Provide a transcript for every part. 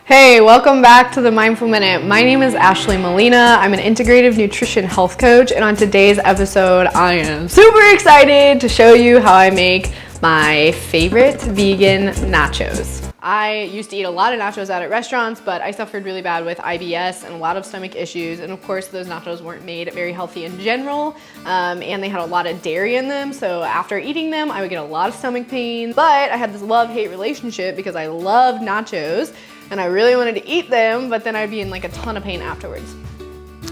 Hey, welcome back to the Mindful Minute. My name is Ashley Molina. I'm an integrative nutrition health coach, and on today's episode, I am super excited to show you how I make my favorite vegan nachos. I used to eat a lot of nachos out at restaurants, but I suffered really bad with IBS and a lot of stomach issues, and of course those nachos weren't made very healthy in general, and they had a lot of dairy in them, so after eating them, I would get a lot of stomach pain. But I had this love-hate relationship because I loved nachos, and I really wanted to eat them, but then I'd be in like a ton of pain afterwards.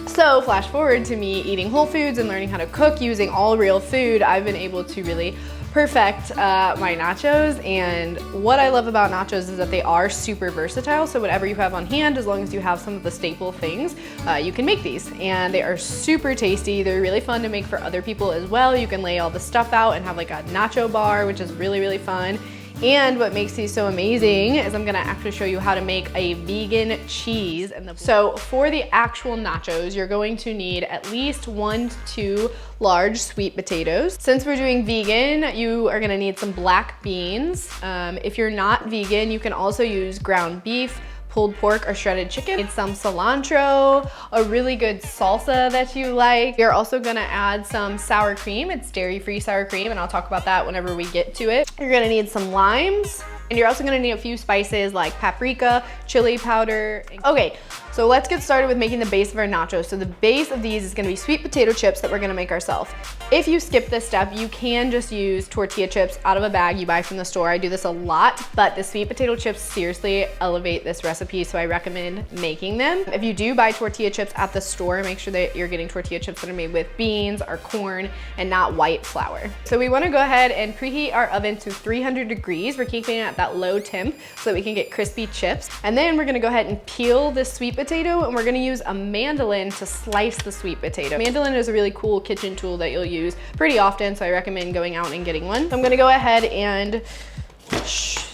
So flash forward to me eating whole foods and learning how to cook using all real food, I've been able to really perfect my nachos. And what I love about nachos is that they are super versatile. So whatever you have on hand, as long as you have some of the staple things, you can make these. And they are super tasty. They're really fun to make for other people as well. You can lay all the stuff out and have like a nacho bar, which is really, really fun. And what makes these so amazing is I'm gonna actually show you how to make a vegan cheese. So for the actual nachos, you're going to need at least 1 to 2 large sweet potatoes. Since we're doing vegan, you are gonna need some black beans. If you're not vegan, you can also use ground beef, pulled pork, or shredded chicken. Need some cilantro, a really good salsa that you like. You're also gonna add some sour cream. It's dairy-free sour cream, and I'll talk about that whenever we get to it. You're gonna need some limes, and you're also gonna need a few spices like paprika, chili powder. Okay, so let's get started with making the base of our nachos. So the base of these is gonna be sweet potato chips that we're gonna make ourselves. If you skip this step, you can just use tortilla chips out of a bag you buy from the store. I do this a lot, but the sweet potato chips seriously elevate this recipe, so I recommend making them. If you do buy tortilla chips at the store, make sure that you're getting tortilla chips that are made with beans or corn and not white flour. So we wanna go ahead and preheat our oven to 300 degrees. We're keeping it at that low temp so that we can get crispy chips. And then we're gonna go ahead and peel this sweet potato, and we're gonna use a mandolin to slice the sweet potato. Mandolin is a really cool kitchen tool that you'll use pretty often, so I recommend going out and getting one. So I'm gonna go ahead and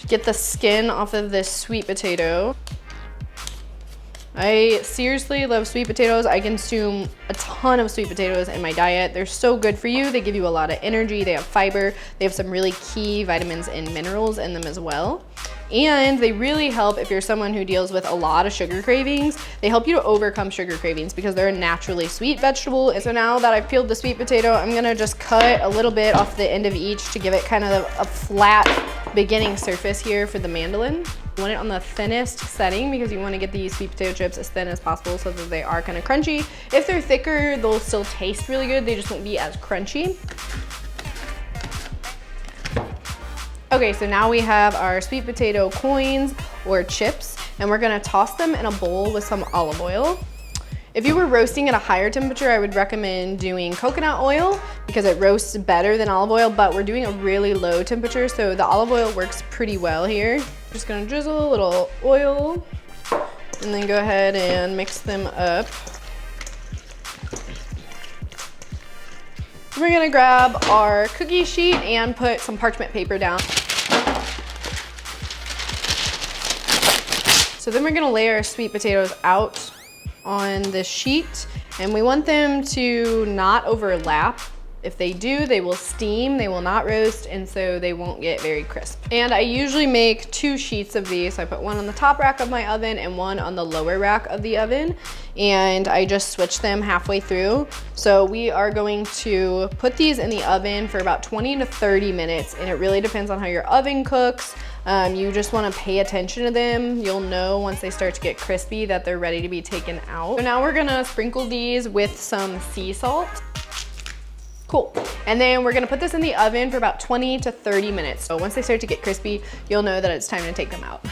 get the skin off of this sweet potato. I seriously love sweet potatoes. I consume a ton of sweet potatoes in my diet. They're so good for you. They give you a lot of energy. They have fiber. They have some really key vitamins and minerals in them as well. And they really help if you're someone who deals with a lot of sugar cravings. They help you to overcome sugar cravings because they're a naturally sweet vegetable. And so now that I've peeled the sweet potato, I'm gonna just cut a little bit off the end of each to give it kind of a flat beginning surface here for the mandolin. You want it on the thinnest setting because you want to get these sweet potato chips as thin as possible so that they are kind of crunchy. If they're thicker, they'll still taste really good. They just won't be as crunchy. Okay, so now we have our sweet potato coins or chips, and we're gonna toss them in a bowl with some olive oil. If you were roasting at a higher temperature, I would recommend doing coconut oil because it roasts better than olive oil, but we're doing a really low temperature, so the olive oil works pretty well here. Just gonna drizzle a little oil and then go ahead and mix them up. We're gonna grab our cookie sheet and put some parchment paper down. So then we're gonna lay our sweet potatoes out on this sheet, and we want them to not overlap. If they do, they will steam, they will not roast, and so they won't get very crisp. And I usually make 2 sheets of these. So I put one on the top rack of my oven and one on the lower rack of the oven, and I just switch them halfway through. So we are going to put these in the oven for about 20 to 30 minutes, and it really depends on how your oven cooks. You just want to pay attention to them. You'll know once they start to get crispy that they're ready to be taken out. So now we're gonna sprinkle these with some sea salt. Cool. And then we're gonna put this in the oven for about 20 to 30 minutes. So once they start to get crispy, you'll know that it's time to take them out.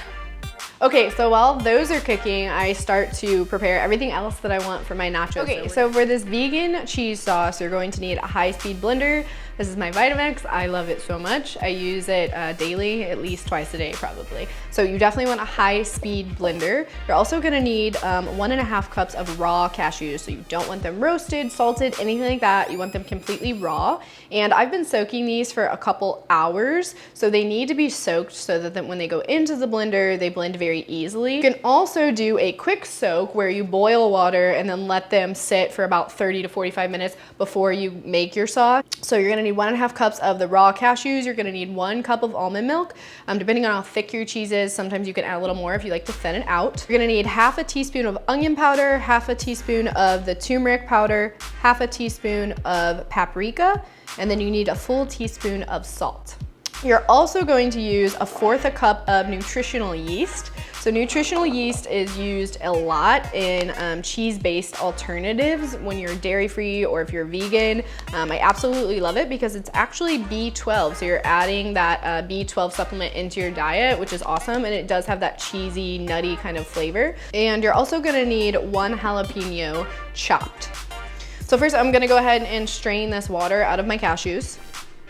Okay, so while those are cooking, I start to prepare everything else that I want for my nachos. Okay, so for this vegan cheese sauce, you're going to need a high-speed blender. This is my Vitamix. I love it so much. I use it daily, at least twice a day probably. So you definitely want a high-speed blender. You're also gonna need 1.5 cups of raw cashews. So you don't want them roasted, salted, anything like that. You want them completely raw. And I've been soaking these for a couple hours. So they need to be soaked so that when they go into the blender, they blend very easily. You can also do a quick soak where you boil water and then let them sit for about 30 to 45 minutes before you make your sauce. So you're gonna need need 1.5 cups of the raw cashews. You're gonna need 1 cup of almond milk. Depending on how thick your cheese is, sometimes you can add a little more if you like to thin it out. You're gonna need 1/2 teaspoon of onion powder, 1/2 teaspoon of the turmeric powder, 1/2 teaspoon of paprika, and then you need a full teaspoon of salt. You're also going to use 1/4 cup of nutritional yeast. So nutritional yeast is used a lot in cheese-based alternatives when you're dairy-free or if you're vegan. I absolutely love it because it's actually B12. So you're adding that B12 supplement into your diet, which is awesome. And it does have that cheesy, nutty kind of flavor. And you're also gonna need 1 jalapeno chopped. So first I'm gonna go ahead and strain this water out of my cashews.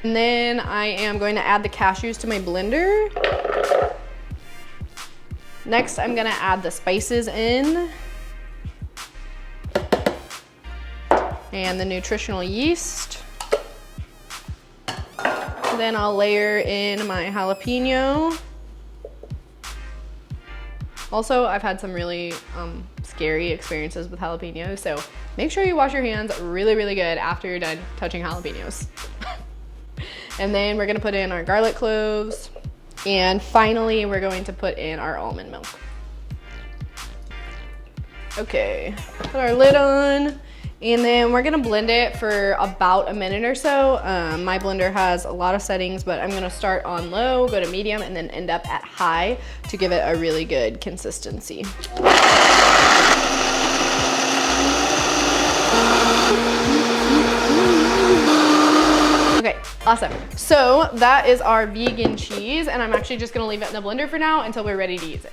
And then I am going to add the cashews to my blender. Next, I'm gonna add the spices in and the nutritional yeast. Then I'll layer in my jalapeno. Also, I've had some really scary experiences with jalapenos, so make sure you wash your hands really, really good after you're done touching jalapenos. And then we're gonna put in our garlic cloves. And finally, we're going to put in our almond milk. Okay, put our lid on. And then we're gonna blend it for about a minute or so. My blender has a lot of settings, but I'm gonna start on low, go to medium, and then end up at high to give it a really good consistency. Okay, awesome. So that is our vegan cheese, and I'm actually just gonna leave it in the blender for now until we're ready to use it.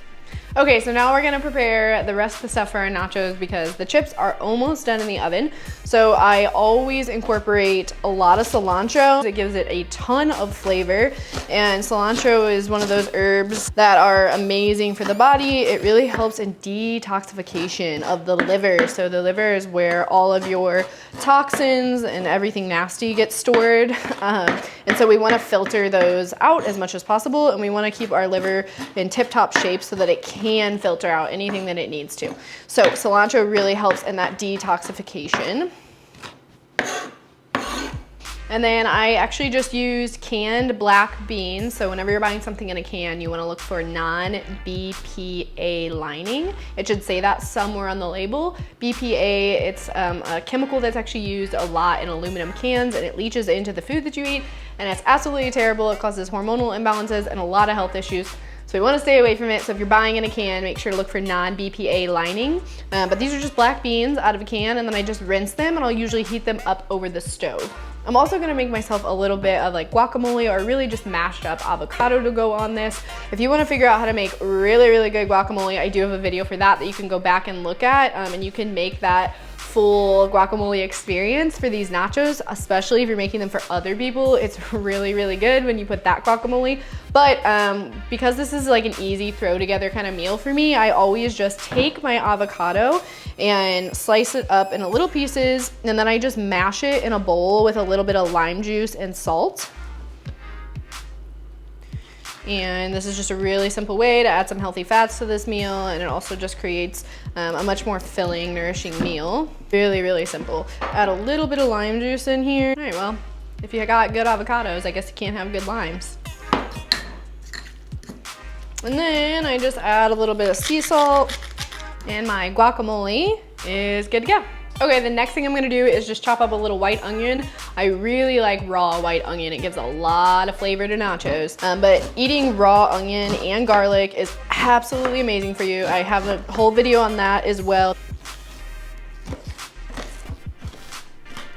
Okay, so now we're gonna prepare the rest of the stuff for our nachos because the chips are almost done in the oven. So I always incorporate a lot of cilantro. It gives it a ton of flavor, and cilantro is one of those herbs that are amazing for the body. It really helps in detoxification of the liver. So the liver is where all of your toxins and everything nasty gets stored. And so we wanna filter those out as much as possible, and we wanna keep our liver in tip-top shape so that it can filter out anything that it needs to. So cilantro really helps in that detoxification. And then I actually just used canned black beans. So whenever you're buying something in a can, you wanna look for non-BPA lining. It should say that somewhere on the label. BPA, it's a chemical that's actually used a lot in aluminum cans, and it leaches into the food that you eat, and it's absolutely terrible. It causes hormonal imbalances and a lot of health issues. So we wanna stay away from it. So if you're buying in a can, make sure to look for non-BPA lining. But these are just black beans out of a can, and then I just rinse them, and I'll usually heat them up over the stove. I'm also gonna make myself a little bit of like guacamole or really just mashed up avocado to go on this. If you wanna figure out how to make really, really good guacamole, I do have a video for that you can go back and look at, and you can make that full guacamole experience for these nachos, especially if you're making them for other people. It's really, really good when you put that guacamole. But because this is like an easy throw together kind of meal for me, I always just take my avocado and slice it up into little pieces, and then I just mash it in a bowl with a little bit of lime juice and salt. And this is just a really simple way to add some healthy fats to this meal, and it also just creates a much more filling, nourishing meal. Really, really simple. Add a little bit of lime juice in here. All right, well, if you got good avocados, I guess you can't have good limes. And then I just add a little bit of sea salt, and my guacamole is good to go. Okay, the next thing I'm gonna do is just chop up a little white onion. I really like raw white onion. It gives a lot of flavor to nachos. But eating raw onion and garlic is absolutely amazing for you. I have a whole video on that as well.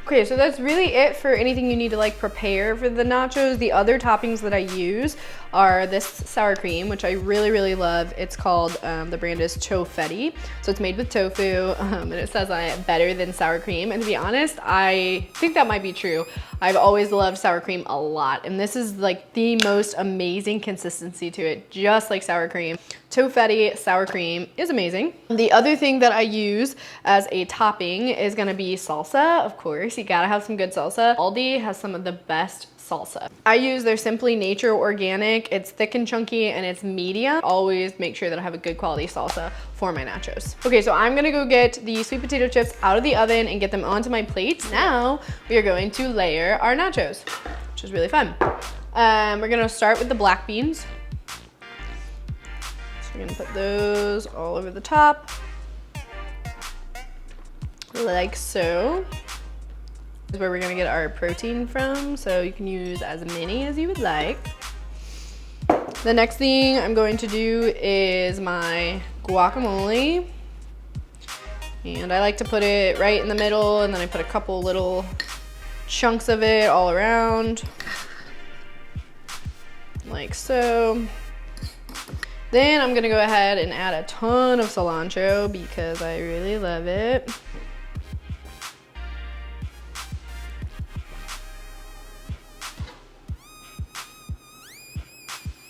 Okay, so that's really it for anything you need to like prepare for the nachos. The other toppings that I use are this sour cream, which I really, really love. It's called, the brand is Chofetti. So it's made with tofu, and it says on it better than sour cream. And to be honest, I think that might be true. I've always loved sour cream a lot, and this is like the most amazing consistency to it, just like sour cream. Chofetti sour cream is amazing. The other thing that I use as a topping is gonna be salsa, of course. You gotta have some good salsa. Aldi has some of the best salsa. I use their Simply Nature Organic. It's thick and chunky and it's medium. Always make sure that I have a good quality salsa for my nachos. Okay, so I'm gonna go get the sweet potato chips out of the oven and get them onto my plate. Now we are going to layer our nachos, which is really fun. We're gonna start with the black beans. So we're gonna put those all over the top, like so. This is where we're gonna get our protein from, so you can use as many as you would like. The next thing I'm going to do is my guacamole. And I like to put it right in the middle, and then I put a couple little chunks of it all around, like so. Then I'm gonna go ahead and add a ton of cilantro because I really love it.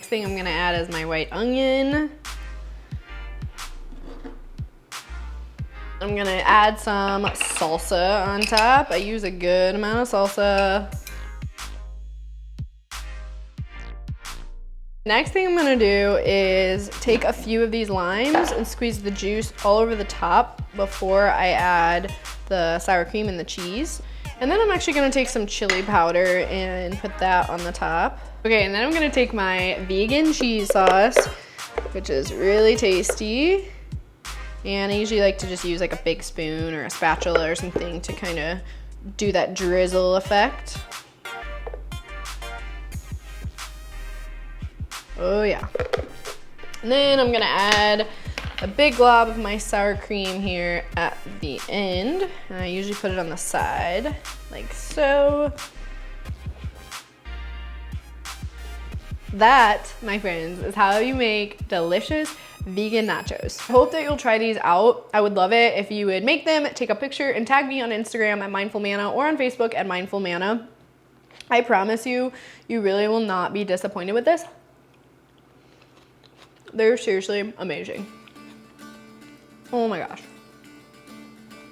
Thing I'm gonna add is my white onion. I'm gonna add some salsa on top. I use a good amount of salsa. Next thing I'm gonna do is take a few of these limes and squeeze the juice all over the top before I add the sour cream and the cheese. And then I'm actually gonna take some chili powder and put that on the top. Okay, and then I'm gonna take my vegan cheese sauce, which is really tasty. And I usually like to just use like a big spoon or a spatula or something to kind of do that drizzle effect. Oh yeah. And then I'm gonna add a big glob of my sour cream here at the end. And I usually put it on the side, like so. That, my friends, is how you make delicious vegan nachos. I hope that you'll try these out. I would love it if you would make them, take a picture, and tag me on Instagram at Mindful Manna or on Facebook at Mindful Manna. I promise you, you really will not be disappointed with this. They're seriously amazing. Oh my gosh.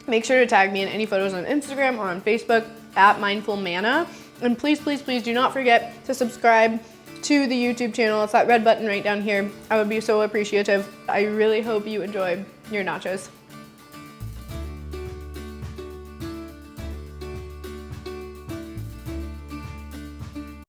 Make sure to tag me in any photos on Instagram or on Facebook at Mindful Manna. And please, please, please do not forget to subscribe to the YouTube channel. It's that red button right down here. I would be so appreciative. I really hope you enjoy your nachos.